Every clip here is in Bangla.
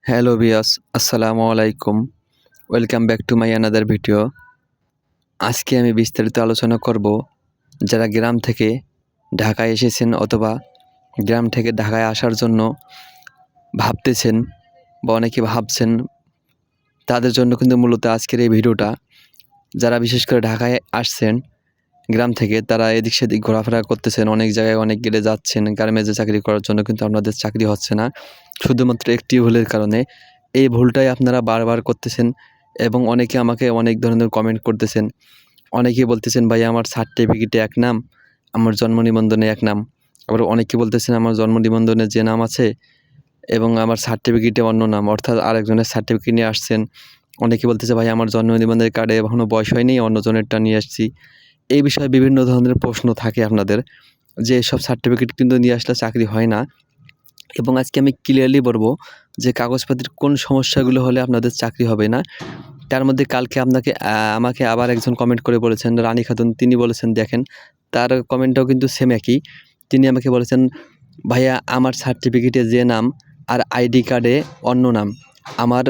হ্যালো ভিউয়ার্স, আসসালামু আলাইকুম। Welcome back to my another video. আজকে আমি বিস্তারিত আলোচনা করব যারা গ্রাম থেকে ঢাকায় এসেছেন অথবা গ্রাম থেকে ঢাকায় আসার জন্য ভাবতেছেন বা অনেকে ভাবছেন, তাদের জন্য কিন্তু মূলত আজকের এই ভিডিওটা। যারা বিশেষ করে ঢাকায় আসছেন গ্রাম থেকে, তারা এদিক সেদিক ঘোরাফেরা করতেছেন, অনেক জায়গায় অনেক গেলে যাচ্ছেন গার্মেন্টসে চাকরি করার জন্য, কিন্তু আপনাদের চাকরি হচ্ছে না শুধুমাত্র একটি ভুলের কারণে। এই ভুলটাই আপনারা বারবার করতেছেন এবং অনেকে আমাকে অনেক ধরনের কমেন্ট করতেছেন। অনেকেই বলতেছেন, ভাই আমার সার্টিফিকেটে এক নাম, আমার জন্ম নিবন্ধনে এক নাম। আবার অনেকে বলতেছেন আমার জন্ম নিবন্ধনে যে নাম আছে এবং আমার সার্টিফিকেটে অন্য নাম, অর্থাৎ আরেকজনের সার্টিফিকেট নিয়ে আসছেন। অনেকে বলতেছে, ভাই আমার জন্ম নিবন্ধনের কার্ডে এখনও বয়স হয়নি, অন্যজনেরটা নিয়ে আসছি। এই বিষয়ে বিভিন্ন ধরনের প্রশ্ন থাকে আপনাদের, যে এসব সার্টিফিকেট কিন্তু নিয়ে আসলে চাকরি হয় না। এবং আজকে আমি ক্লিয়ারলি বলবো যে কাগজপত্রের কোন সমস্যাগুলো হলে আপনাদের চাকরি হবে না। তার মধ্যে কালকে আমাকে আবার একজন কমেন্ট করে বলেছেন, রানী খাতুন, তিনি বলেছেন, দেখেন তার কমেন্টটাও কিন্তু সেম একই। তিনি আমাকে বলেছেন, ভাইয়া আমার সার্টিফিকেটে যে নাম আর আইডি কার্ডে অন্য নাম, আমার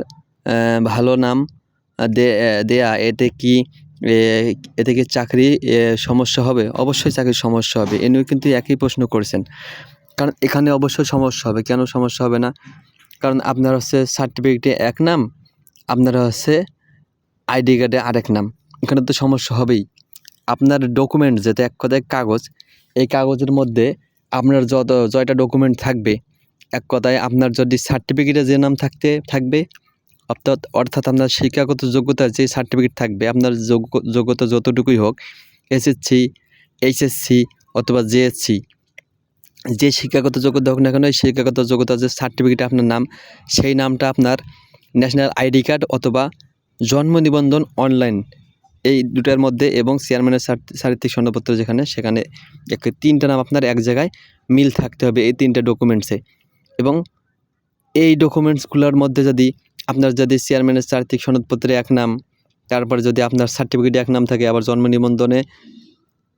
ভালো নাম দেয়া, এতে কি চাকরি সমস্যা হবে? অবশ্যই চাকরির সমস্যা হবে। নিয়েও কিন্তু একই প্রশ্ন করেছেন। কারণ এখানে অবশ্যই সমস্যা হবে। কেন সমস্যা হবে না? কারণ আপনার হচ্ছে সার্টিফিকেটে এক নাম, আপনার হচ্ছে আইডি কার্ডে আরেক নাম। এখানে তো সমস্যা হবেই। আপনার ডকুমেন্ট যেটা এক কথায় কাগজ, এই কাগজের মধ্যে আপনার জয়টা ডকুমেন্ট থাকবে, এক কথায় আপনার যদি সার্টিফিকেটে যে নাম থাকবে, অর্থাৎ আপনার শিক্ষাগত যোগ্যতার যে সার্টিফিকেট থাকবে, আপনার যোগ্যতা যতটুকুই হোক, এসএসসি, এইচএসসি অথবা জেএসসি, যে শিক্ষাগত যোগ্যতা হোক না কেন, এই শিক্ষাগত যোগ্যতার যে সার্টিফিকেটে আপনার নাম, সেই নামটা আপনার ন্যাশনাল আইডি কার্ড অথবা জন্ম নিবন্ধন অনলাইন, এই দুটার মধ্যে, এবং চেয়ারম্যানের চারিত্রিক সনদপত্র সেখানে তিনটা নাম আপনার এক জায়গায় মিল থাকতে হবে, এই তিনটা ডকুমেন্টসে। এবং এই ডকুমেন্টসগুলোর মধ্যে যদি আপনার চেয়ারম্যানের চারিত্রিক সনদপত্রে এক নাম, তারপরে যদি আপনার সার্টিফিকেটে এক নাম থাকে, আবার জন্ম নিবন্ধনে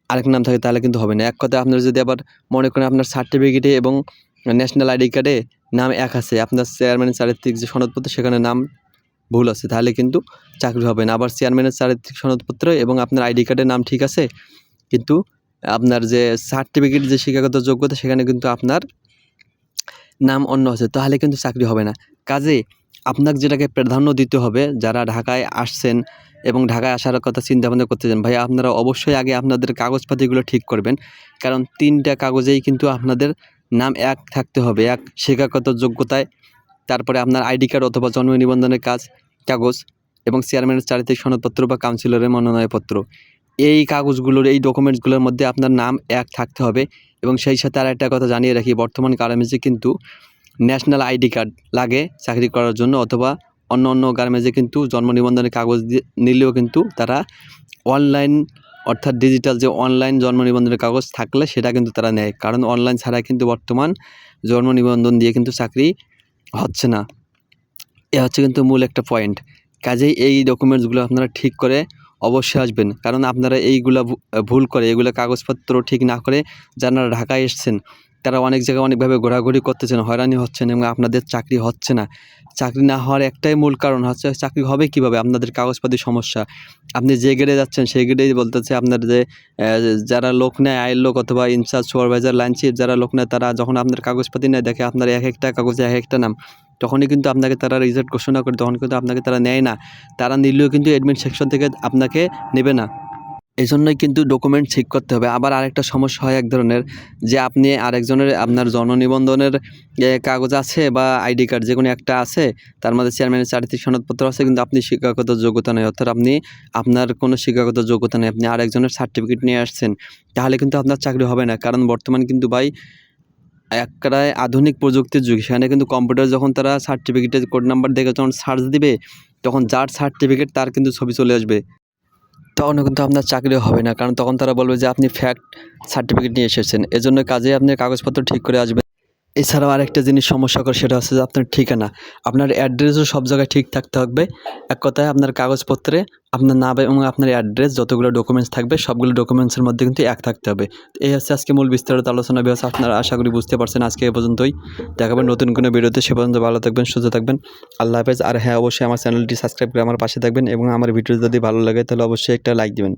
আরেক নাম থাকে, তাহলে কিন্তু হবে না। এক কথায় আপনার যদি আবার মনে করেন আপনার সার্টিফিকেটে এবং ন্যাশনাল আইডি কার্ডে নাম এক আছে, আপনার চেয়ারম্যানের চারিত্রিক যে সনদপত্র সেখানে নাম ভুল আছে, তাহলে কিন্তু চাকরি হবে না। আবার চেয়ারম্যানের চারিত্রিক সনদপত্র এবং আপনার আইডি কার্ডের নাম ঠিক আছে, কিন্তু আপনার যে সার্টিফিকেট যে শিক্ষাগত যোগ্যতা সেখানে কিন্তু আপনার নাম অন্য আছে, তাহলে কিন্তু চাকরি হবে না। কাজে আপনাকে যেটাকে প্রাধান্য দিতে হবে, যারা ঢাকায় আসছেন এবং ঢাকায় আসার কথা চিন্তা ভাবনা করতেছেন, ভাই আপনারা অবশ্যই আগে আপনাদের কাগজপাতিগুলো ঠিক করবেন। কারণ তিনটা কাগজেই কিন্তু আপনাদের নাম এক থাকতে হবে, এক শিক্ষাগত যোগ্যতায়, তারপরে আপনার আইডি কার্ড অথবা জন্ম নিবন্ধনের কাগজ, এবং চেয়ারম্যানের চারিত্রিক সনদপত্র বা কাউন্সিলরের মনোনয়নপত্র। এই কাগজগুলোর, এই ডকুমেন্টসগুলোর মধ্যে আপনার নাম এক থাকতে হবে। এবং সেই সাথে আর একটা কথা জানিয়ে রাখি, বর্তমান গার্মেন্টসে কিন্তু ন্যাশনাল আইডি কার্ড লাগে চাকরি করার জন্য, অথবা অন্য গার্মেন্টসে কিন্তু জন্ম নিবন্ধনের কাগজ নিলেও কিন্তু তারা অনলাইন, অর্থাৎ ডিজিটাল যে অনলাইন জন্ম নিবন্ধনের কাগজ থাকলে সেটা কিন্তু তারা নেয়। কারণ অনলাইন ছাড়া কিন্তু বর্তমান জন্ম নিবন্ধন দিয়ে কিন্তু চাকরি হচ্ছে না। এ হচ্ছে কিন্তু মূল একটা পয়েন্ট। কাজেই এই ডকুমেন্টসগুলো আপনারা ঠিক করে অবশ্যই আসবেন। কারণ আপনারা এইগুলা ভুল করে, এগুলো কাগজপত্র ঠিক না করে যারা ঢাকায় এসছেন, তারা অনেক জায়গায় অনেকভাবে ঘোরাঘুরি করতেছেন, হয়রানি হচ্ছেন এবং আপনাদের চাকরি হচ্ছে না। চাকরি না হওয়ার একটাই মূল কারণ হচ্ছে, চাকরি হবে কীভাবে? আপনাদের কাগজপাতির সমস্যা। আপনি যে গ্রেডে যাচ্ছেন সেই গ্রেডেই বলতেছে আপনার যে যারা লোক নেয়, আয়ের লোক অথবা ইনচার্জ, সুপারভাইজার, লাইন চিফ যারা লোক নেয়, তারা যখন আপনার কাগজপাতি নেয়, দেখে আপনার এক একটা কাগজে এক একটা নাম, তখনই কিন্তু আপনাকে তারা রিজেক্ট ঘোষণা করে, তখন কিন্তু আপনাকে তারা নেয় না। তারা নিলেও কিন্তু অ্যাডমিন সেকশন থেকে আপনাকে নেবে না। এই জন্যই কিন্তু ডকুমেন্ট ঠিক করতে হবে। আবার আরেকটা সমস্যা হয় এক ধরনের, যে আপনি আরেকজনের, আপনার জন্ম নিবন্ধনের কাগজ আছে বা আইডি কার্ড যে কোনো একটা আছে, তার মধ্যে চেয়ারম্যানের চারিত্রিক সনদপত্র আছে, কিন্তু আপনি শিক্ষাগত যোগ্যতা নেই, অর্থাৎ আপনার কোনো শিক্ষাগত যোগ্যতা নেই, আপনি আরেকজনের সার্টিফিকেট নিয়ে আসছেন, তাহলে কিন্তু আপনার চাকরি হবে না। কারণ বর্তমান কিন্তু ভাই একটাই আধুনিক প্রযুক্তির যুগ, সেখানে কিন্তু কম্পিউটার যখন তারা সার্টিফিকেটের কোড নাম্বার দেখে যখন সার্চ দিবে, তখন যার সার্টিফিকেট তার কিন্তু ছবি চলে আসবে। তখনও কিন্তু আপনার চাকরি হবে না, কারণ তখন তারা বলবে যে আপনি ফ্যাক্ট সার্টিফিকেট নিয়ে এসেছেন। এজন্য কাজে আপনি কাগজপত্র ঠিক করে আসবেন। এছাড়াও আরেকটা জিনিস সমস্যা করে সেটা হচ্ছে যে আপনার ঠিকানা, আপনার অ্যাড্রেসও সব জায়গায় ঠিক থাকতে হবে। এক কথায় আপনার কাগজপত্রে আপনার নাম এবং আপনার অ্যাড্রেস যতগুলো ডকুমেন্টস থাকবে সবগুলো ডকুমেন্টসের মধ্যে কিন্তু এক থাকতে হবে। তো এই হচ্ছে আজকে মূল বিস্তারিত আলোচনা বিভাগ। আপনারা আশা করি বুঝতে পারছেন। আজকে এ পর্যন্তই, দেখাবেন নতুন কোনো ভিডিওতে। সে পর্যন্ত ভালো থাকবেন, সুস্থ থাকবেন। আল্লাহ হাফেজ। আর হ্যাঁ, অবশ্যই আমার চ্যানেলটি সাবস্ক্রাইব করে আমার পাশে থাকবেন এবং আমার ভিডিও যদি ভালো লাগে তাহলে অবশ্যই একটা লাইক দিবেন।